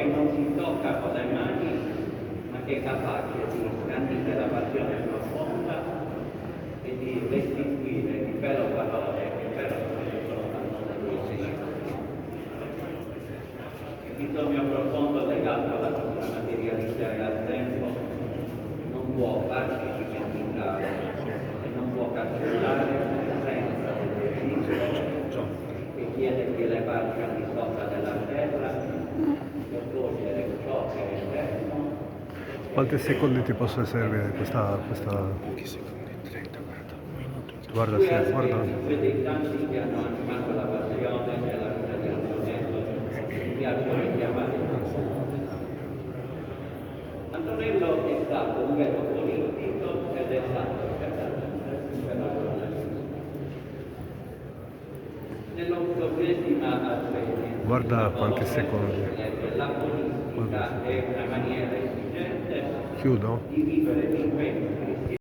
non si tocca con le mani, ma che è capace di scandire la passione profonda e di restituire il vero valore che il vero sono al mondo di il bisogno profondo legato alla nostra materialità e al tempo non può farci dimenticare e non può cancellare l'essenza dell'esistere che chiede di elevarci al di sopra della terra per cogliere ciò che è eterno. Quanti secondi ti posso servire questa... Pochi secondi, 30, 40 minuti. Guarda, se, guarda. Due dei tanti che hanno animato la passione e la vita di Antonello mi piace richiamare. Antonello è stato un vero politico ed è stato un vero giornalista. Nell'8ª avvenne Guarda quanti secondi. la politica è una maniera esigente Chiudo? di vivere l'impegno